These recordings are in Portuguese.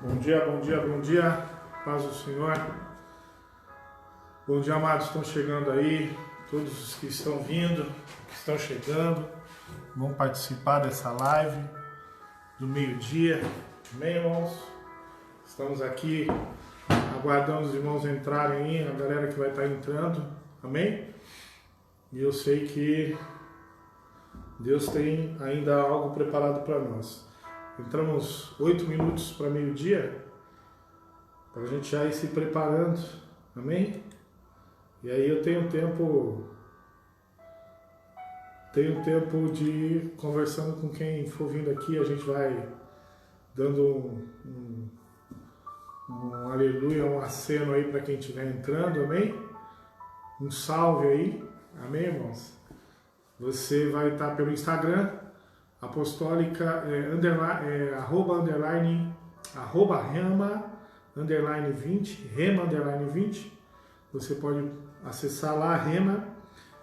Bom dia, bom dia, bom dia. Paz do Senhor. Bom dia, amados. Estão chegando aí. Todos os que estão vindo, que estão chegando, vão participar dessa live do meio-dia. Amém, irmãos? Estamos aqui aguardando os irmãos entrarem aí, a galera que vai estar entrando. Amém? E eu sei que Deus tem ainda algo preparado para nós. Entramos 8 minutos para meio-dia, para a gente já ir se preparando. Amém? E aí eu tenho tempo de conversando com quem for vindo aqui, a gente vai dando um aleluia, um aceno aí para quem estiver entrando, amém? Um salve aí, amém, irmãos? Você vai estar pelo Instagram, apostólica, arroba rema, underline 20, rema, underline 20. Você pode acessar lá, Rema,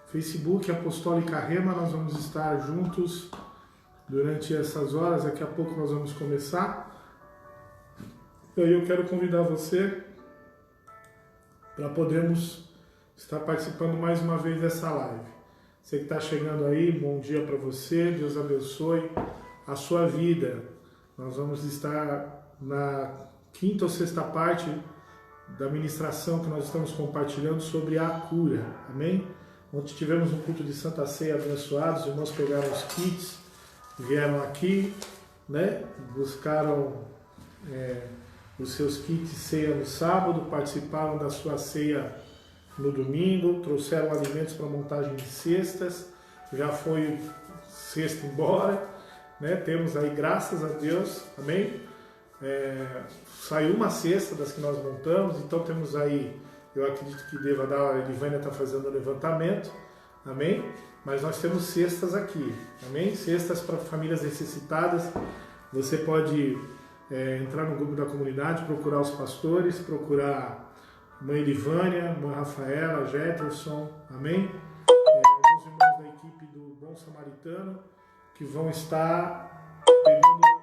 Facebook, Apostólica Rema. Nós vamos estar juntos durante essas horas. Daqui a pouco nós vamos começar. E aí eu quero convidar você para podermos estar participando mais uma vez dessa live. Você que está chegando aí, bom dia para você. Deus abençoe a sua vida. Nós vamos estar na quinta ou sexta parte da ministração que nós estamos compartilhando sobre a cura, amém? Ontem tivemos um culto de Santa Ceia abençoado, os irmãos pegaram os kits, vieram aqui, né? Buscaram os seus kits de ceia no sábado, participaram da sua ceia no domingo, trouxeram alimentos para montagem de cestas, já foi cesta embora, né? Temos aí, graças a Deus, amém? Saiu uma cesta das que nós montamos, então temos aí, eu acredito que deva dar, a Edivânia está fazendo o levantamento, amém? Mas nós temos cestas aqui, amém? Cestas para famílias necessitadas. Você pode entrar no grupo da comunidade, procurar os pastores, procurar mãe Edivânia, mãe Rafaela, Jefferson, amém? Alguns irmãos da equipe do Bom Samaritano que vão estar pegando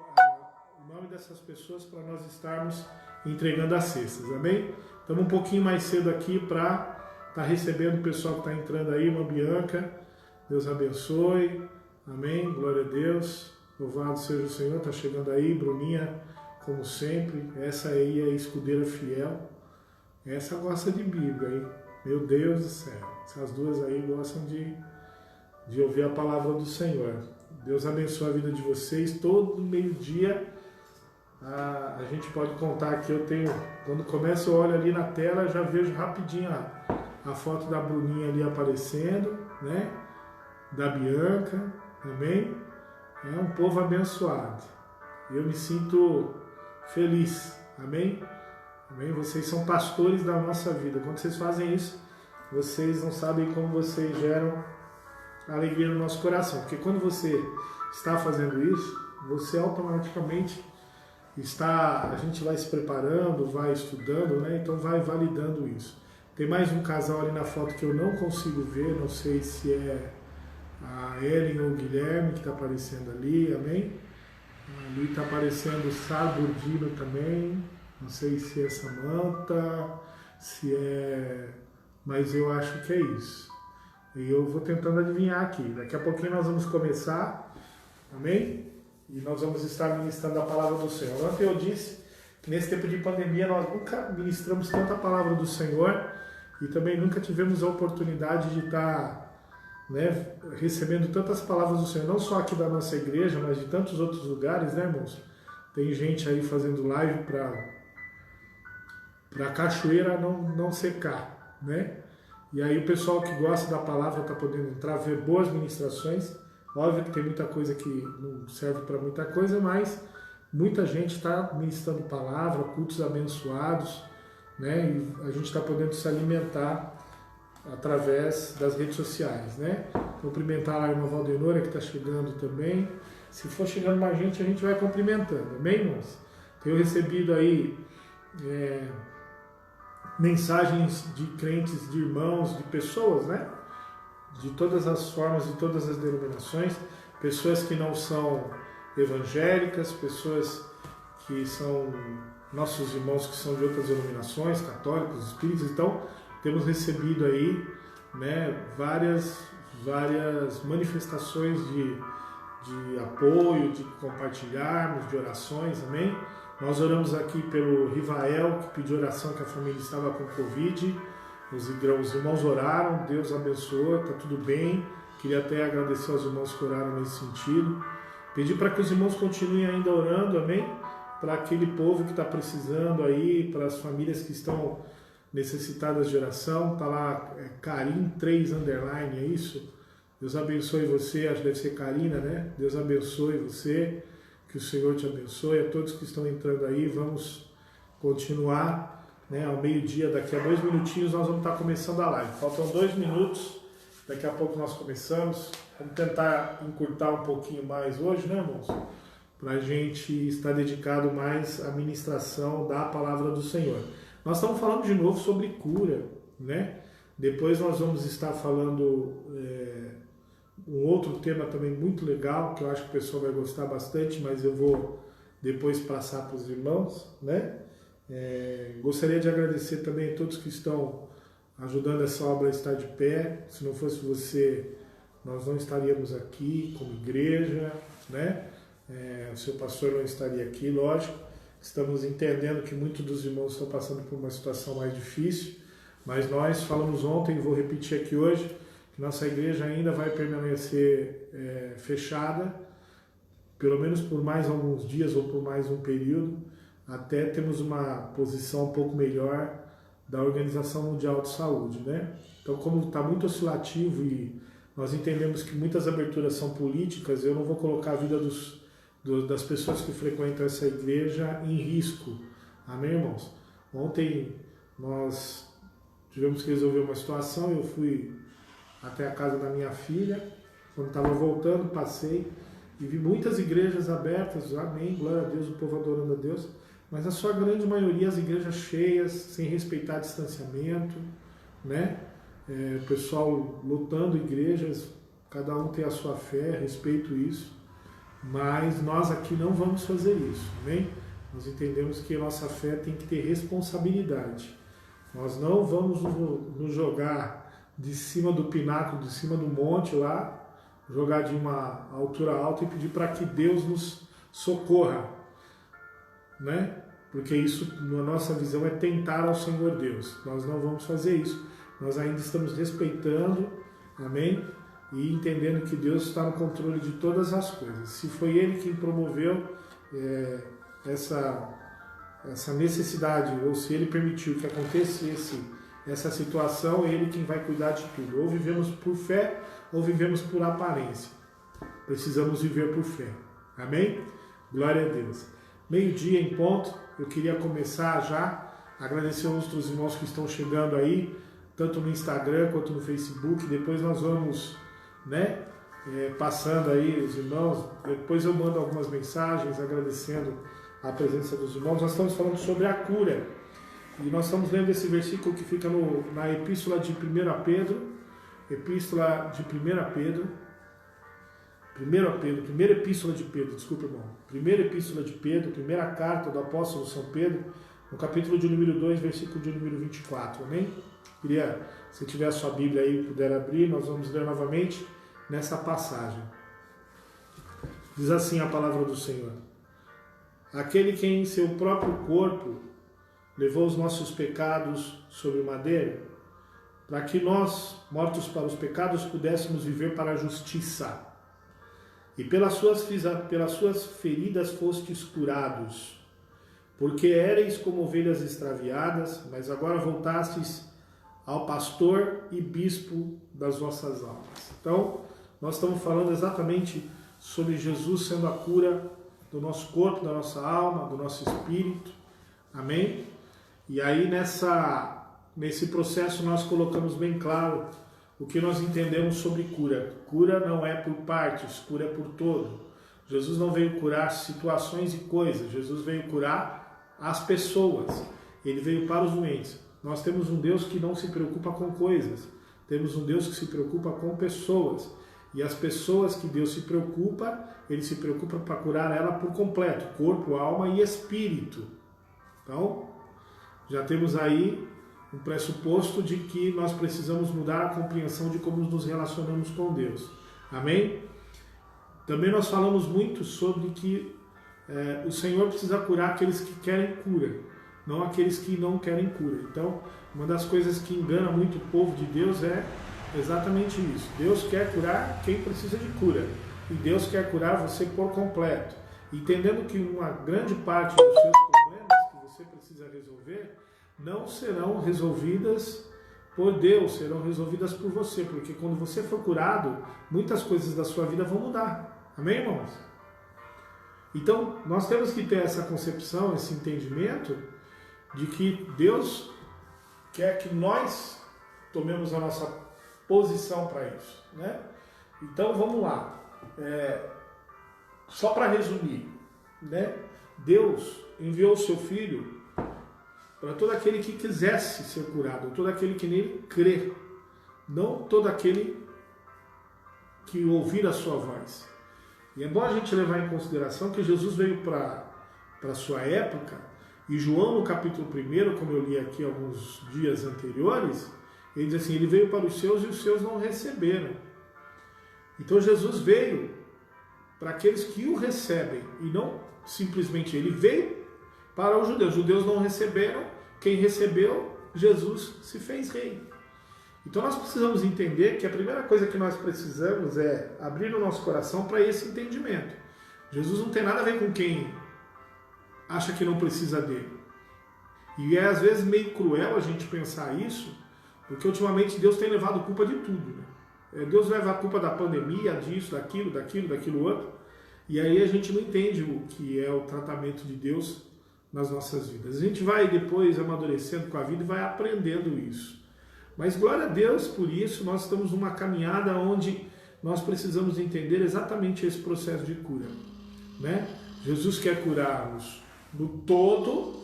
o nome dessas pessoas para nós estarmos entregando as cestas, amém? Estamos um pouquinho mais cedo aqui para estar recebendo o pessoal que está entrando aí, irmã Bianca, Deus abençoe, amém? Glória a Deus, louvado seja o Senhor, está chegando aí, Bruninha, como sempre, essa aí é a escudeira fiel, essa gosta de Bíblia, hein? Meu Deus do céu, essas duas aí gostam de ouvir a palavra do Senhor. Deus abençoe a vida de vocês, todo meio-dia. A gente pode contar que eu tenho, quando começo eu olho ali na tela, já vejo rapidinho a foto da Bruninha ali aparecendo, né? Da Bianca, amém? É um povo abençoado. Eu me sinto feliz, amém? Amém? Vocês são pastores da nossa vida. Quando vocês fazem isso, vocês não sabem como vocês geram alegria no nosso coração. Porque quando você está fazendo isso, você automaticamente a gente vai se preparando, vai estudando, né? Então vai validando isso. Tem mais um casal ali na foto que eu não consigo ver, não sei se é a Ellen ou o Guilherme que está aparecendo ali, amém? Ali está aparecendo o Sá Bordino também, não sei se é Samanta, se é... mas eu acho que é isso. E eu vou tentando adivinhar aqui. Daqui a pouquinho nós vamos começar, amém? E nós vamos estar ministrando a palavra do Senhor. Ontem eu disse que nesse tempo de pandemia nós nunca ministramos tanta palavra do Senhor e também nunca tivemos a oportunidade de estar, né, recebendo tantas palavras do Senhor, não só aqui da nossa igreja, mas de tantos outros lugares, né, irmãos? Tem gente aí fazendo live para a cachoeira não secar, né? E aí o pessoal que gosta da palavra está podendo entrar, ver boas ministrações. Óbvio que tem muita coisa que não serve para muita coisa, mas muita gente está ministrando palavra, cultos abençoados, né? E a gente está podendo se alimentar através das redes sociais, né? Cumprimentar a irmã Valdenora que está chegando também. Se for chegando mais gente, a gente vai cumprimentando, amém, irmãos? Tenho recebido aí mensagens de crentes, de irmãos, de pessoas, né? De todas as formas, de todas as denominações, pessoas que não são evangélicas, pessoas que são nossos irmãos que são de outras denominações, católicos, espíritas. Então, temos recebido aí, né, várias manifestações de apoio, de compartilharmos, de orações, amém? Nós oramos aqui pelo Rivael, que pediu oração, que a família estava com Covid. Os irmãos oraram, Deus abençoou, está tudo bem. Queria até agradecer aos irmãos que oraram nesse sentido. Pedir para que os irmãos continuem ainda orando, amém? Para aquele povo que está precisando aí, para as famílias que estão necessitadas de oração. Está lá, Karim 3 underline, é isso? Deus abençoe você, acho que deve ser Karina, né? Deus abençoe você, que o Senhor te abençoe. A todos que estão entrando aí, vamos continuar, né? Ao meio-dia, daqui a 2 minutinhos nós vamos estar começando a live. Faltam 2 minutos, daqui a pouco nós começamos. Vamos tentar encurtar um pouquinho mais hoje, né, irmãos? Para a gente estar dedicado mais à ministração da palavra do Senhor. Nós estamos falando de novo sobre cura, né? Depois nós vamos estar falando um outro tema também muito legal, que eu acho que o pessoal vai gostar bastante, mas eu vou depois passar para os irmãos, né? Gostaria de agradecer também a todos que estão ajudando essa obra a estar de pé. Se não fosse você, nós não estaríamos aqui como igreja, né? O seu pastor não estaria aqui, lógico. Estamos entendendo que muitos dos irmãos estão passando por uma situação mais difícil, mas nós falamos ontem, vou repetir aqui hoje, que nossa igreja ainda vai permanecer fechada, pelo menos por mais alguns dias ou por mais um período, até termos uma posição um pouco melhor da Organização Mundial de Saúde, né? Então, como está muito oscilativo e nós entendemos que muitas aberturas são políticas, eu não vou colocar a vida das pessoas que frequentam essa igreja em risco. Amém, irmãos? Ontem nós tivemos que resolver uma situação, eu fui até a casa da minha filha, quando estava voltando, passei e vi muitas igrejas abertas, amém, glória a Deus, o povo adorando a Deus, mas a sua grande maioria, as igrejas cheias, sem respeitar distanciamento, né? O pessoal lotando igrejas, cada um tem a sua fé, respeito isso, mas nós aqui não vamos fazer isso, amém? Nós entendemos que a nossa fé tem que ter responsabilidade. Nós não vamos nos jogar de cima do pináculo, de cima do monte lá, jogar de uma altura alta e pedir para que Deus nos socorra, né? Porque isso, na nossa visão, é tentar ao Senhor Deus. Nós não vamos fazer isso. Nós ainda estamos respeitando, amém? E entendendo que Deus está no controle de todas as coisas. Se foi Ele quem promoveu essa necessidade, ou se Ele permitiu que acontecesse essa situação, é Ele quem vai cuidar de tudo. Ou vivemos por fé, ou vivemos por aparência. Precisamos viver por fé. Amém? Glória a Deus. Meio-dia em ponto, eu queria começar já, agradecer aos outros irmãos que estão chegando aí, tanto no Instagram quanto no Facebook. Depois nós vamos, né, passando aí os irmãos, depois eu mando algumas mensagens agradecendo a presença dos irmãos. Nós estamos falando sobre a cura, e nós estamos lendo esse versículo que fica na Epístola de 1 Pedro, Primeira Epístola de Pedro, desculpa, irmão. Primeira Epístola de Pedro, primeira carta do apóstolo São Pedro, no capítulo de número 2, versículo de número 24, amém? Queria, se tiver a sua Bíblia aí, puder abrir, nós vamos ler novamente nessa passagem. Diz assim a palavra do Senhor: aquele que em seu próprio corpo levou os nossos pecados sobre o madeiro, para que nós, mortos para os pecados, pudéssemos viver para a justiça. E pelas suas feridas fostes curados, porque éreis como ovelhas extraviadas, mas agora voltastes ao pastor e bispo das vossas almas. Então, nós estamos falando exatamente sobre Jesus sendo a cura do nosso corpo, da nossa alma, do nosso espírito. Amém? E aí nesse processo nós colocamos bem claro o que nós entendemos sobre cura. Cura não é por partes, cura é por todo. Jesus não veio curar situações e coisas, Jesus veio curar as pessoas. Ele veio para os doentes. Nós temos um Deus que não se preocupa com coisas, temos um Deus que se preocupa com pessoas. E as pessoas que Deus se preocupa, Ele se preocupa para curar ela por completo, corpo, alma e espírito. Então, já temos aí um pressuposto de que nós precisamos mudar a compreensão de como nos relacionamos com Deus. Amém? Também nós falamos muito sobre que o Senhor precisa curar aqueles que querem cura, não aqueles que não querem cura. Então, uma das coisas que engana muito o povo de Deus é exatamente isso. Deus quer curar quem precisa de cura. E Deus quer curar você por completo. Entendendo que uma grande parte dos seus problemas que você precisa resolver não serão resolvidas por Deus, serão resolvidas por você. Porque quando você for curado, muitas coisas da sua vida vão mudar. Amém, irmãos? Então, nós temos que ter essa concepção, esse entendimento de que Deus quer que nós tomemos a nossa posição para isso, né? Então, vamos lá. Só para resumir, né? Deus enviou o seu Filho para todo aquele que quisesse ser curado, todo aquele que nele crê, não todo aquele que ouvir a sua voz. E é bom a gente levar em consideração que Jesus veio para a sua época, e João no capítulo 1, como eu li aqui alguns dias anteriores, ele diz assim, ele veio para os seus e os seus não receberam. Então Jesus veio para aqueles que o recebem, e não simplesmente ele veio para os judeus. Os judeus não receberam, quem recebeu, Jesus se fez rei. Então nós precisamos entender que a primeira coisa que nós precisamos é abrir o nosso coração para esse entendimento. Jesus não tem nada a ver com quem acha que não precisa dele. E é às vezes meio cruel a gente pensar isso, porque ultimamente Deus tem levado culpa de tudo, né? Deus leva a culpa da pandemia, disso, daquilo outro, e aí a gente não entende o que é o tratamento de Deus nas nossas vidas. A gente vai depois amadurecendo com a vida e vai aprendendo isso. Mas glória a Deus por isso, nós estamos numa caminhada onde nós precisamos entender exatamente esse processo de cura, né? Jesus quer curar-nos no todo,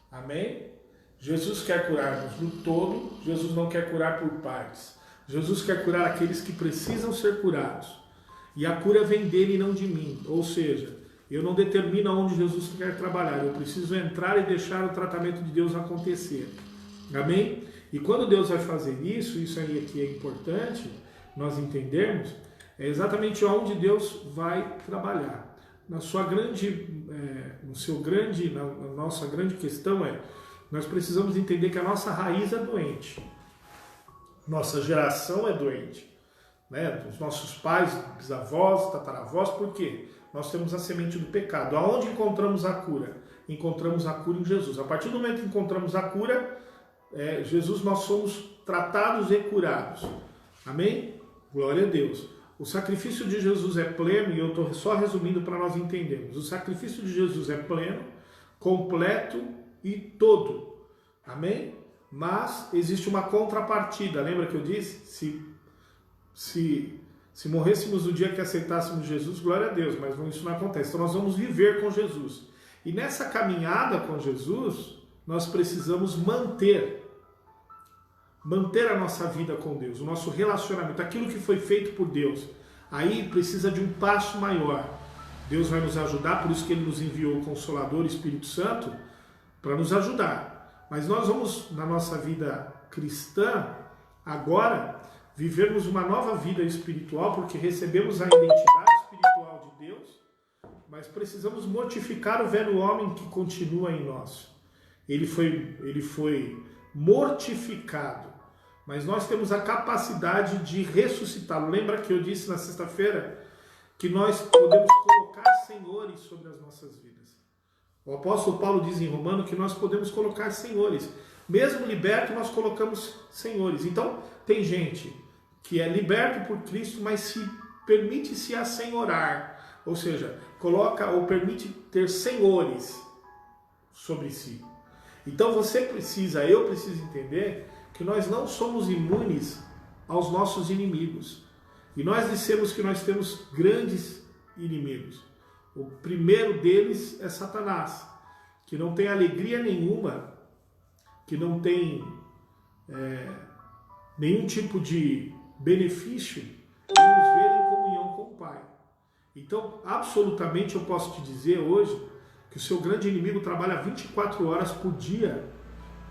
amém? Jesus quer curar-nos no todo, Jesus não quer curar por partes. Jesus quer curar aqueles que precisam ser curados. E a cura vem dele e não de mim. Ou seja, eu não determino onde Jesus quer trabalhar, eu preciso entrar e deixar o tratamento de Deus acontecer. Amém? E quando Deus vai fazer isso aí aqui é importante nós entendermos, é exatamente onde Deus vai trabalhar. Na nossa grande questão nós precisamos entender que a nossa raiz é doente, nossa geração é doente, né? Os nossos pais, bisavós, tataravós, por quê? Nós temos a semente do pecado. Aonde encontramos a cura? Encontramos a cura em Jesus. A partir do momento que encontramos a cura, Jesus, nós somos tratados e curados. Amém? Glória a Deus. O sacrifício de Jesus é pleno, e eu estou só resumindo para nós entendermos. O sacrifício de Jesus é pleno, completo e todo. Amém? Mas existe uma contrapartida. Lembra que eu disse? Se morrêssemos no dia que aceitássemos Jesus, glória a Deus, mas isso não acontece. Então nós vamos viver com Jesus. E nessa caminhada com Jesus, nós precisamos manter a nossa vida com Deus, o nosso relacionamento, aquilo que foi feito por Deus. Aí precisa de um passo maior. Deus vai nos ajudar, por isso que Ele nos enviou o Consolador, o Espírito Santo, para nos ajudar. Mas nós vamos, na nossa vida cristã, agora, vivermos uma nova vida espiritual, porque recebemos a identidade espiritual de Deus, mas precisamos mortificar o velho homem que continua em nós. Ele foi mortificado, mas nós temos a capacidade de ressuscitá-lo. Lembra que eu disse na sexta-feira que nós podemos colocar senhores sobre as nossas vidas. O apóstolo Paulo diz em Romano que nós podemos colocar senhores. Mesmo liberto, nós colocamos senhores. Então, tem gente que é liberto por Cristo, mas se permite se assenhorar. Ou seja, coloca ou permite ter senhores sobre si. Então eu preciso entender que nós não somos imunes aos nossos inimigos. E nós dissemos que nós temos grandes inimigos. O primeiro deles é Satanás, que não tem alegria nenhuma, que não tem nenhum tipo de benefício em nos ver com o Pai. Então, absolutamente eu posso te dizer hoje que o seu grande inimigo trabalha 24 horas por dia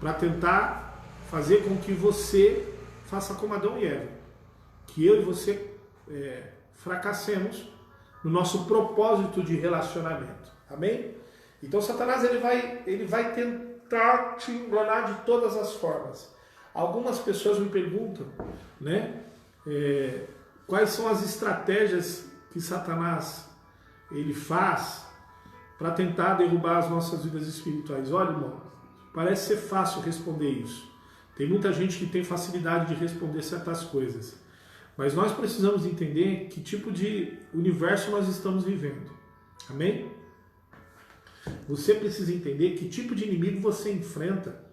para tentar fazer com que você faça como Adão e Eva. Que eu e você fracassemos no nosso propósito de relacionamento. Amém? Então Satanás ele vai tentar te enganar de todas as formas. Algumas pessoas me perguntam, né, quais são as estratégias que Satanás ele faz para tentar derrubar as nossas vidas espirituais. Olha, irmão, parece ser fácil responder isso. Tem muita gente que tem facilidade de responder certas coisas. Mas nós precisamos entender que tipo de universo nós estamos vivendo. Amém? Você precisa entender que tipo de inimigo você enfrenta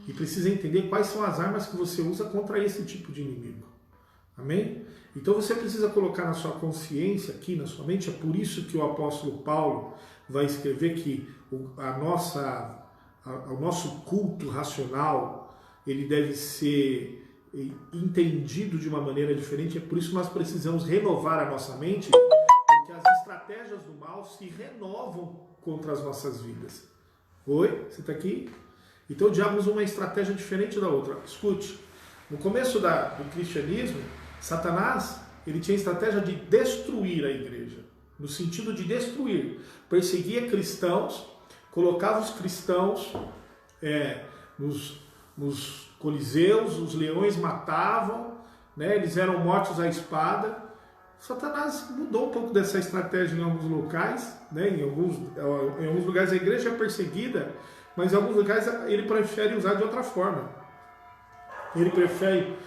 e precisa entender quais são as armas que você usa contra esse tipo de inimigo. Amém? Então você precisa colocar na sua consciência aqui, na sua mente, é por isso que o apóstolo Paulo vai escrever que o nosso culto racional ele deve ser entendido de uma maneira diferente. É por isso que nós precisamos renovar a nossa mente, porque as estratégias do mal se renovam contra as nossas vidas. Oi? Você está aqui? Então o diabo usa uma estratégia diferente da outra. Escute, no começo do cristianismo, Satanás ele tinha a estratégia de destruir a igreja, no sentido de destruir. Perseguia cristãos, colocava os cristãos nos coliseus, os leões matavam, né? Eles eram mortos à espada. Satanás mudou um pouco dessa estratégia em alguns locais, né? Em alguns lugares a igreja é perseguida, mas em alguns lugares ele prefere usar de outra forma. Ele prefere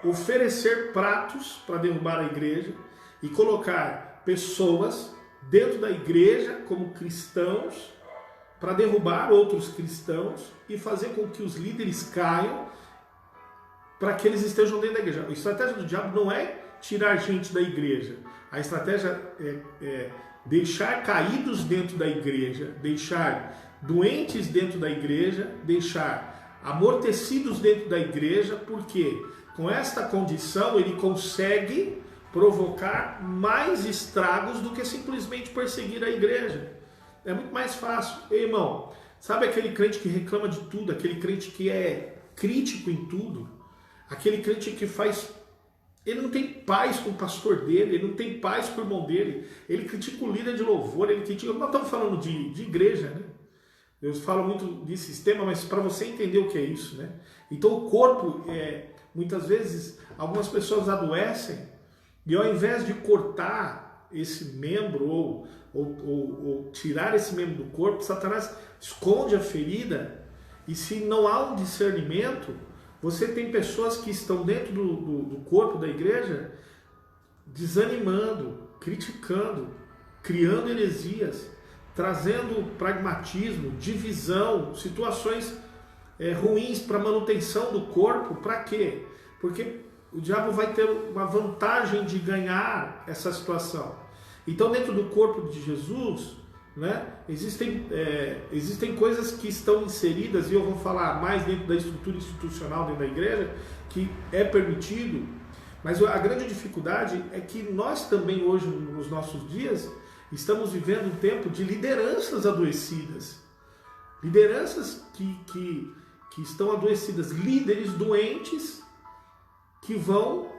oferecer pratos para derrubar a igreja e colocar pessoas dentro da igreja como cristãos para derrubar outros cristãos e fazer com que os líderes caiam para que eles estejam dentro da igreja. A estratégia do diabo não é tirar gente da igreja. A estratégia é deixar caídos dentro da igreja, deixar doentes dentro da igreja, deixar amortecidos dentro da igreja, porque com esta condição ele consegue provocar mais estragos do que simplesmente perseguir a igreja. É muito mais fácil. Ei, irmão, sabe aquele crente que reclama de tudo, aquele crente que é crítico em tudo, aquele crente que ele não tem paz com o pastor dele, ele não tem paz com o irmão dele, ele critica o líder de louvor, ele critica... Nós estamos falando de igreja, né? Eu falo muito de sistema, mas para você entender o que é isso, né? Então o corpo, muitas vezes, algumas pessoas adoecem e ao invés de cortar esse membro ou tirar esse membro do corpo, Satanás esconde a ferida, e se não há um discernimento, você tem pessoas que estão dentro do corpo da igreja desanimando, criticando, criando heresias, trazendo pragmatismo, divisão, situações ruins para manutenção do corpo. Para quê? Porque o diabo vai ter uma vantagem de ganhar essa situação. Então, dentro do corpo de Jesus, né, existem coisas que estão inseridas, e eu vou falar mais dentro da estrutura institucional dentro da igreja, que é permitido, mas a grande dificuldade é que nós também hoje, nos nossos dias, estamos vivendo um tempo de lideranças adoecidas. Lideranças que estão adoecidas, líderes doentes que vão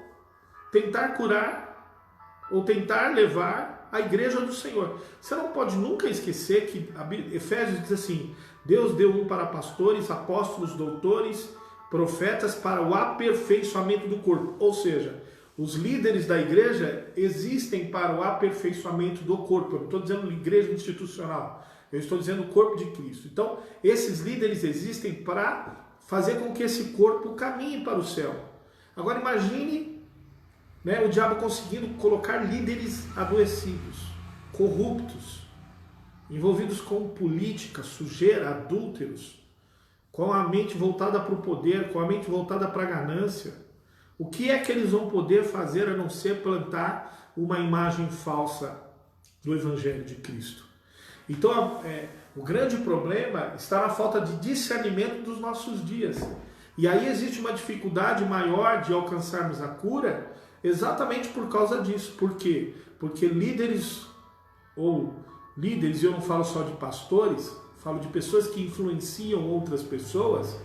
tentar curar ou tentar levar a igreja do Senhor. Você não pode nunca esquecer que Efésios diz assim: Deus deu um para pastores, apóstolos, doutores, profetas para o aperfeiçoamento do corpo. Ou seja, os líderes da igreja existem para o aperfeiçoamento do corpo. Eu não estou dizendo igreja institucional, eu estou dizendo o corpo de Cristo. Então, esses líderes existem para fazer com que esse corpo caminhe para o céu. Agora imagine, né, o diabo conseguindo colocar líderes adoecidos, corruptos, envolvidos com política, sujeira, adúlteros, com a mente voltada para o poder, com a mente voltada para a ganância. O que é que eles vão poder fazer a não ser plantar uma imagem falsa do Evangelho de Cristo? Então, o grande problema está na falta de discernimento dos nossos dias. E aí existe uma dificuldade maior de alcançarmos a cura, Exatamente por causa disso. Por quê? Porque líderes, e eu não falo só de pastores, falo de pessoas que influenciam outras pessoas,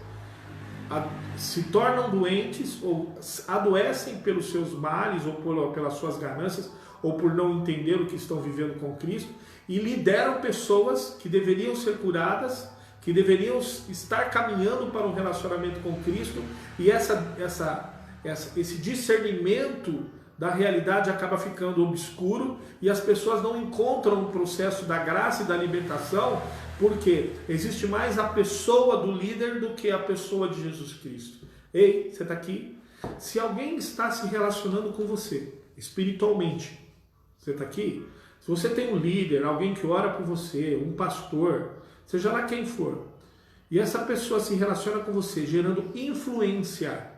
se tornam doentes ou adoecem pelos seus males ou pelas suas ganâncias ou por não entender o que estão vivendo com Cristo e lideram pessoas que deveriam ser curadas, que deveriam estar caminhando para um relacionamento com Cristo, e esse discernimento da realidade acaba ficando obscuro e as pessoas não encontram o processo da graça e da libertação, porque existe mais a pessoa do líder do que a pessoa de Jesus Cristo. Ei, você está aqui? Se alguém está se relacionando com você espiritualmente, você está aqui? Se você tem um líder, alguém que ora por você, um pastor, seja lá quem for, e essa pessoa se relaciona com você, gerando influência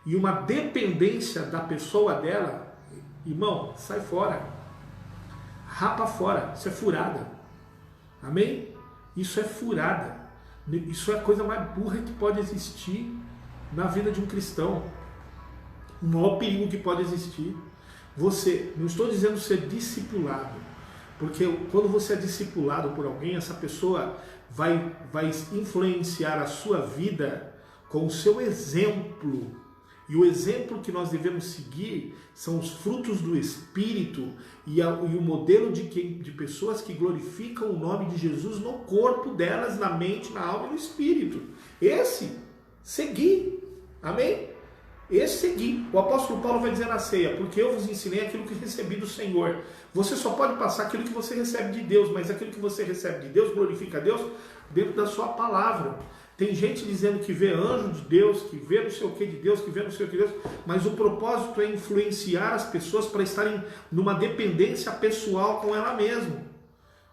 e uma dependência da pessoa dela, irmão, sai fora. Rapa fora. Isso é furada. Amém? Isso é furada. Isso é a coisa mais burra que pode existir na vida de um cristão. O maior perigo que pode existir. Você, não estou dizendo ser discipulado, porque quando você é discipulado por alguém, essa pessoa vai influenciar a sua vida com o seu exemplo. E o exemplo que nós devemos seguir são os frutos do Espírito e o modelo de pessoas que glorificam o nome de Jesus no corpo delas, na mente, na alma e no Espírito. Seguir. Amém? Seguir. O apóstolo Paulo vai dizer na ceia: porque eu vos ensinei aquilo que recebi do Senhor. Você só pode passar aquilo que você recebe de Deus, mas aquilo que você recebe de Deus glorifica a Deus dentro da sua palavra. Tem gente dizendo que vê anjo de Deus, que vê não sei o que de Deus, que vê não sei o que de Deus, mas o propósito é influenciar as pessoas para estarem numa dependência pessoal com ela mesma.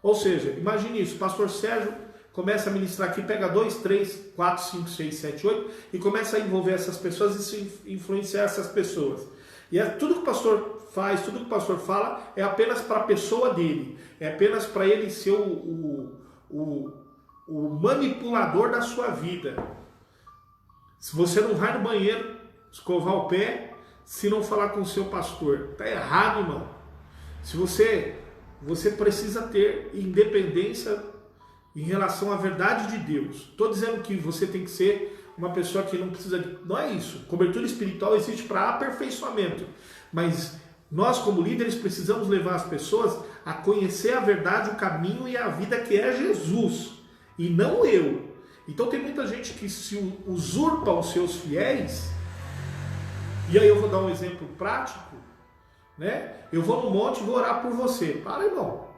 Ou seja, imagine isso, o pastor Sérgio começa a ministrar aqui, pega 2, 3, 4, 5, 6, 7, 8 e começa a envolver essas pessoas e se influenciar essas pessoas. E tudo que o pastor faz, tudo que o pastor fala é apenas para a pessoa dele, é apenas para ele ser o manipulador da sua vida. Se você não vai no banheiro escovar o pé, se não falar com o seu pastor, está errado, irmão. Se você precisa ter independência em relação à verdade de Deus. Estou dizendo que você tem que ser uma pessoa que não precisa de... Não é isso. Cobertura espiritual existe para aperfeiçoamento. Mas nós, como líderes, precisamos levar as pessoas a conhecer a verdade, o caminho e a vida que é Jesus. E não eu. Então tem muita gente que se usurpa os seus fiéis. E aí eu vou dar um exemplo prático, né? Eu vou no monte e vou orar por você. Para, irmão.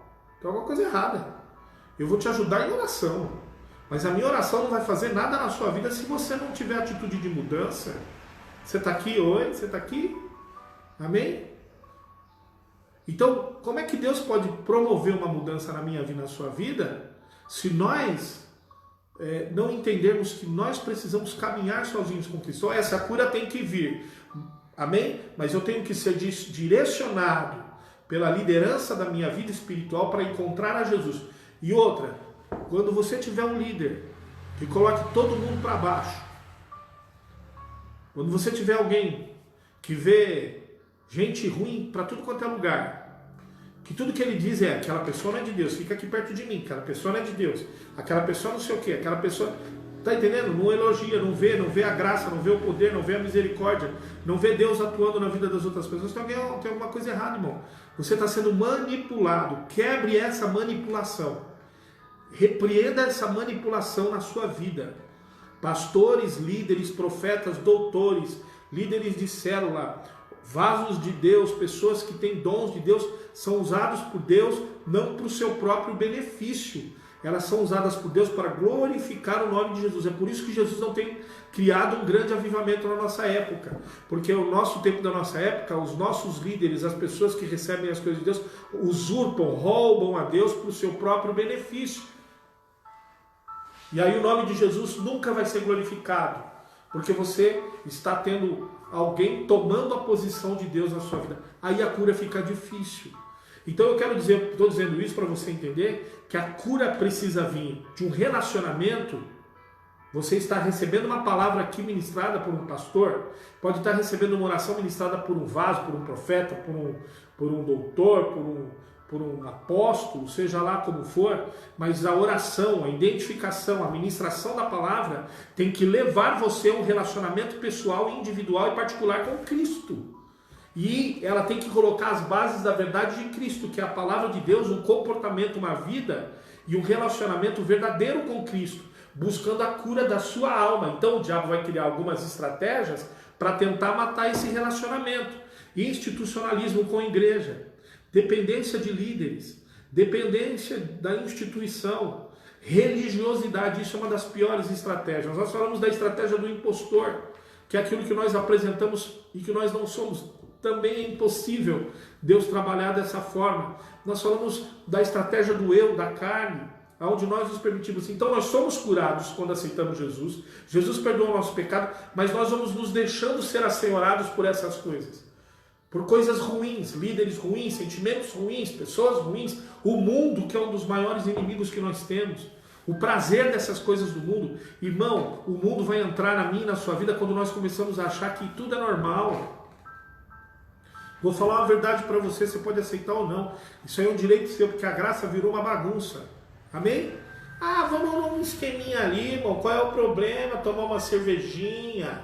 Tem alguma coisa errada. Eu vou te ajudar em oração. Mas a minha oração não vai fazer nada na sua vida se você não tiver atitude de mudança. Você está aqui hoje? Você está aqui? Amém? Então, como é que Deus pode promover uma mudança na minha vida, na sua vida, se nós não entendermos que nós precisamos caminhar sozinhos com Cristo? Essa cura tem que vir, amém? Mas eu tenho que ser direcionado pela liderança da minha vida espiritual para encontrar a Jesus. E outra, quando você tiver um líder que coloque todo mundo para baixo, quando você tiver alguém que vê gente ruim para tudo quanto é lugar, que tudo que ele diz é: aquela pessoa não é de Deus, fica aqui perto de mim, aquela pessoa não é de Deus, aquela pessoa não sei o que, aquela pessoa, tá entendendo? Não elogia, não vê a graça, não vê o poder, não vê a misericórdia, não vê Deus atuando na vida das outras pessoas. Tem alguma coisa errada, irmão. Você está sendo manipulado. Quebre essa manipulação, repreenda essa manipulação na sua vida. Pastores, líderes, profetas, doutores, líderes de célula, vasos de Deus, pessoas que têm dons de Deus, são usados por Deus não para o seu próprio benefício. Elas são usadas por Deus para glorificar o nome de Jesus. É por isso que Jesus não tem criado um grande avivamento na nossa época. Porque o nosso tempo da nossa época, os nossos líderes, as pessoas que recebem as coisas de Deus, usurpam, roubam a Deus para o seu próprio benefício. E aí o nome de Jesus nunca vai ser glorificado, porque você está tendo alguém tomando a posição de Deus na sua vida. Aí a cura fica difícil. Então eu quero dizer, estou dizendo isso para você entender que a cura precisa vir de um relacionamento Você está recebendo uma palavra aqui ministrada por um pastor, pode estar recebendo uma oração ministrada por um vaso, por um profeta, por um doutor, por um apóstolo, seja lá como for, mas a oração, a identificação, a ministração da palavra tem que levar você a um relacionamento pessoal, individual e particular com Cristo. E ela tem que colocar as bases da verdade de Cristo, que é a palavra de Deus, um comportamento, uma vida e um relacionamento verdadeiro com Cristo, buscando a cura da sua alma. Então o diabo vai criar algumas estratégias para tentar matar esse relacionamento. Institucionalismo com a igreja, dependência de líderes, dependência da instituição, religiosidade, isso é uma das piores estratégias. Nós falamos da estratégia do impostor, que é aquilo que nós apresentamos e que nós não somos. Também é impossível Deus trabalhar dessa forma. Nós falamos da estratégia do eu, da carne, onde nós nos permitimos. Então nós somos curados quando aceitamos Jesus. Jesus perdoa o nosso pecado, mas nós vamos nos deixando ser assenhorados por essas coisas. Por coisas ruins, líderes ruins, sentimentos ruins, pessoas ruins, o mundo, que é um dos maiores inimigos que nós temos, o prazer dessas coisas do mundo. Irmão, o mundo vai entrar na minha e na sua vida quando nós começamos a achar que tudo é normal. Vou falar uma verdade para você, você pode aceitar ou não. Isso aí é um direito seu, porque a graça virou uma bagunça. Amém? Ah, vamos num esqueminha ali, irmão, qual é o problema? Tomar uma cervejinha.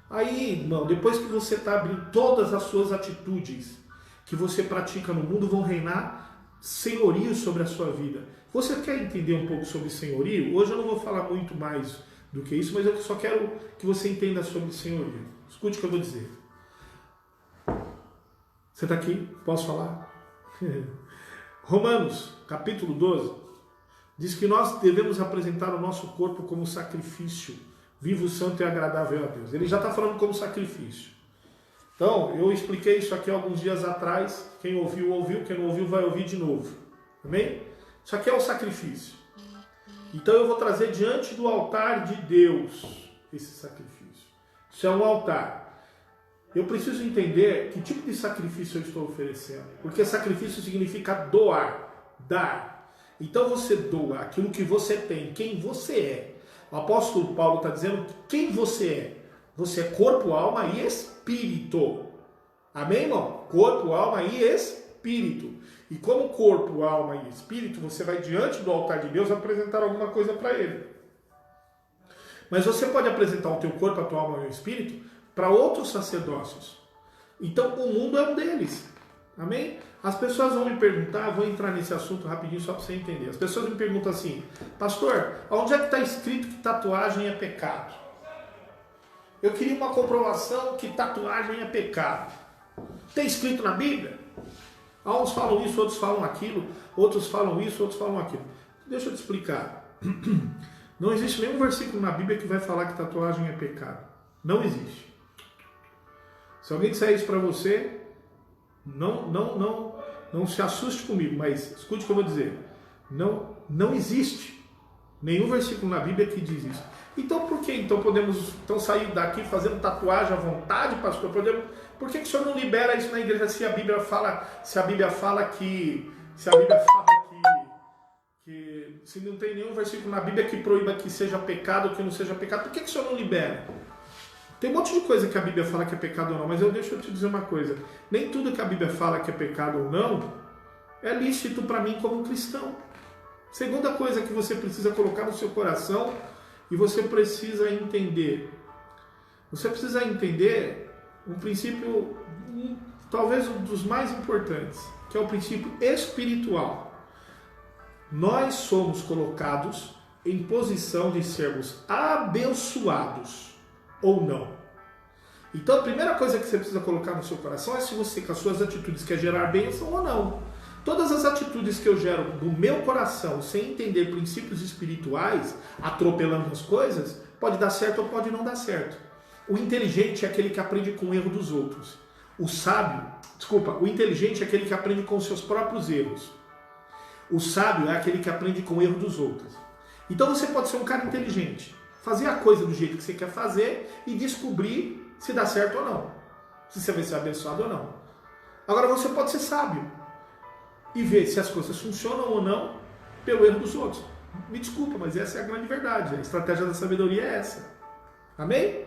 Aí, irmão, depois que você está abrindo todas as suas atitudes que você pratica no mundo, vão reinar senhorio sobre a sua vida. Você quer entender um pouco sobre senhorio? Hoje eu não vou falar muito mais do que isso, mas eu só quero que você entenda sobre senhorio. Escute o que eu vou dizer. Você está aqui? Posso falar? Romanos, capítulo 12, diz que nós devemos apresentar o nosso corpo como sacrifício, vivo, santo e agradável a Deus. Ele já está falando como sacrifício. Então, eu expliquei isso aqui alguns dias atrás. Quem ouviu, ouviu. Quem não ouviu, vai ouvir de novo. Amém? Isso aqui é o sacrifício. Então, eu vou trazer diante do altar de Deus esse sacrifício. Isso é um altar. Eu preciso entender que tipo de sacrifício eu estou oferecendo. Porque sacrifício significa doar, dar. Então você doa aquilo que você tem, quem você é. O apóstolo Paulo está dizendo quem você é. Você é corpo, alma e espírito. Amém, irmão? Corpo, alma e espírito. E como corpo, alma e espírito, você vai diante do altar de Deus apresentar alguma coisa para Ele. Mas você pode apresentar o teu corpo, a tua alma e o espírito para outros sacerdócios. Então o mundo é um deles. Amém? As pessoas vão me perguntar, vou entrar nesse assunto rapidinho só para você entender. As pessoas me perguntam assim, pastor, onde é que está escrito que tatuagem é pecado? Eu queria uma comprovação que tatuagem é pecado. Tem escrito na Bíblia? Uns falam isso, outros falam aquilo, outros falam isso, outros falam aquilo. Deixa eu te explicar. Não existe nenhum versículo na Bíblia que vai falar que tatuagem é pecado. Não existe. Se alguém disser isso para você, não se assuste comigo, mas escute o que eu vou dizer. Não existe nenhum versículo na Bíblia que diz isso. Então por que então podemos sair daqui fazendo tatuagem à vontade, pastor? Por que o senhor não libera isso na igreja se a Bíblia fala que se não tem nenhum versículo na Bíblia que proíba que seja pecado ou que não seja pecado, por que o senhor não libera? Tem um monte de coisa que a Bíblia fala que é pecado ou não, mas deixa eu te dizer uma coisa. Nem tudo que a Bíblia fala que é pecado ou não é lícito para mim como cristão. Segunda coisa que você precisa colocar no seu coração e você precisa entender. Você precisa entender um princípio, talvez um dos mais importantes, que é o princípio espiritual. Nós somos colocados em posição de sermos abençoados ou não. Então a primeira coisa que você precisa colocar no seu coração é se você, com as suas atitudes, quer gerar bênção ou não. Todas as atitudes que eu gero no meu coração, sem entender princípios espirituais, atropelando as coisas, pode dar certo ou pode não dar certo. O inteligente é aquele que aprende com o erro dos outros. O inteligente é aquele que aprende com os seus próprios erros. O sábio é aquele que aprende com o erro dos outros. Então você pode ser um cara inteligente, fazer a coisa do jeito que você quer fazer e descobrir se dá certo ou não. Se você vai ser abençoado ou não. Agora você pode ser sábio e ver se as coisas funcionam ou não pelo erro dos outros. Me desculpa, mas essa é a grande verdade. A estratégia da sabedoria é essa. Amém?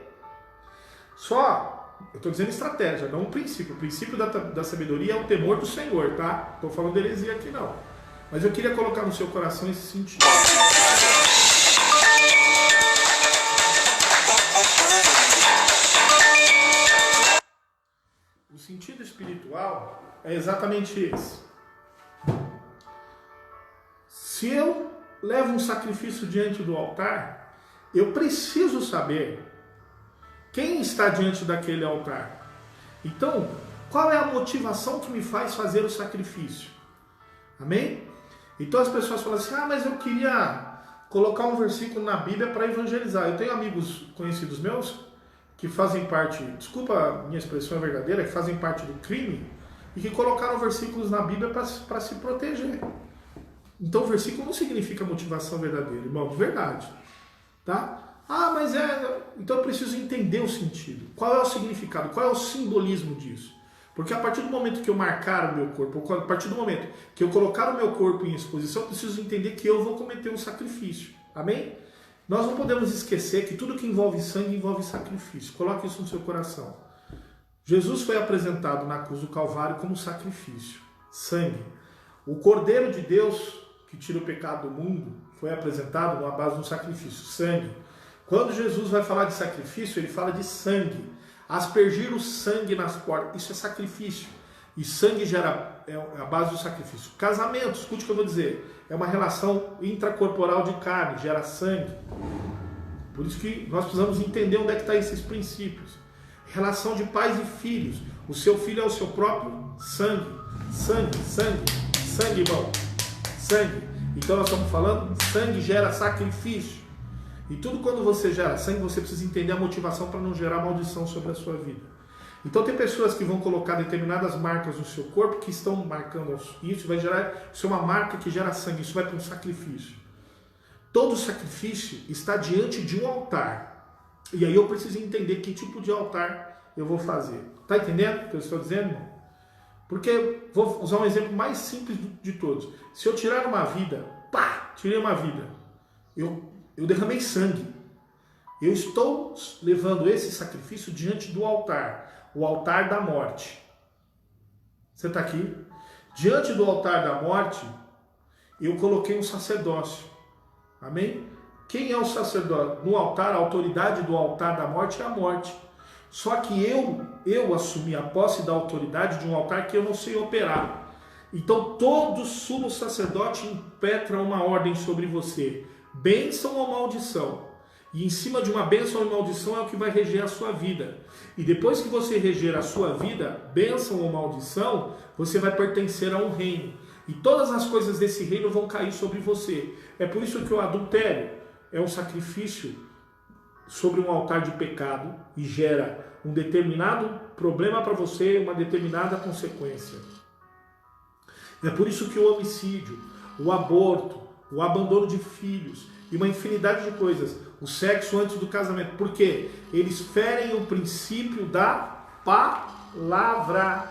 Só, eu estou dizendo estratégia, não o princípio. O princípio da sabedoria é o temor do Senhor, tá? Estou falando de heresia aqui não. Mas eu queria colocar no seu coração esse sentido. O sentido espiritual é exatamente esse. Se eu levo um sacrifício diante do altar, eu preciso saber quem está diante daquele altar. Então, qual é a motivação que me faz fazer o sacrifício? Amém? Então as pessoas falam assim, mas eu queria colocar um versículo na Bíblia para evangelizar. Eu tenho amigos conhecidos meus que fazem parte, desculpa a minha expressão é verdadeira, que fazem parte do crime e que colocaram versículos na Bíblia para se proteger. Então o versículo não significa motivação verdadeira, irmão, de verdade. Tá? Então eu preciso entender o sentido. Qual é o significado? Qual é o simbolismo disso? Porque a partir do momento que eu marcar o meu corpo, a partir do momento que eu colocar o meu corpo em exposição, eu preciso entender que eu vou cometer um sacrifício. Amém? Nós não podemos esquecer que tudo que envolve sangue envolve sacrifício. Coloque isso no seu coração. Jesus foi apresentado na cruz do Calvário como sacrifício. Sangue. O Cordeiro de Deus, que tira o pecado do mundo, foi apresentado na base de um sacrifício. Sangue. Quando Jesus vai falar de sacrifício, ele fala de sangue. Aspergir o sangue nas portas, isso é sacrifício. E sangue é a base do sacrifício. Casamento, escute o que eu vou dizer, é uma relação intracorporal de carne, gera sangue. Por isso que nós precisamos entender onde é que estão esses princípios. Relação de pais e filhos. O seu filho é o seu próprio sangue. Sangue, irmão. Sangue. Então nós estamos falando, sangue gera sacrifício. E tudo quando você gera sangue, você precisa entender a motivação para não gerar maldição sobre a sua vida. Então tem pessoas que vão colocar determinadas marcas no seu corpo que estão marcando isso, vai gerar, isso é uma marca que gera sangue, isso vai para um sacrifício. Todo sacrifício está diante de um altar. E aí eu preciso entender que tipo de altar eu vou fazer. Está entendendo o que eu estou dizendo, irmão? Porque, vou usar um exemplo mais simples de todos. Se eu tirar uma vida, tirei uma vida, eu derramei sangue. Eu estou levando esse sacrifício diante do altar. O altar da morte. Você está aqui? Diante do altar da morte, eu coloquei um sacerdócio. Amém? Quem é o sacerdote? No altar, a autoridade do altar da morte é a morte. Só que eu assumi a posse da autoridade de um altar que eu não sei operar. Então todo sumo sacerdote impetra uma ordem sobre você. Bênção ou maldição. E em cima de uma bênção ou maldição é o que vai reger a sua vida. E depois que você reger a sua vida, bênção ou maldição, você vai pertencer a um reino. E todas as coisas desse reino vão cair sobre você. É por isso que o adultério é um sacrifício sobre um altar de pecado e gera um determinado problema para você, uma determinada consequência. É por isso que o homicídio, o aborto, o abandono de filhos e uma infinidade de coisas, o sexo antes do casamento, porque eles ferem o princípio da palavra.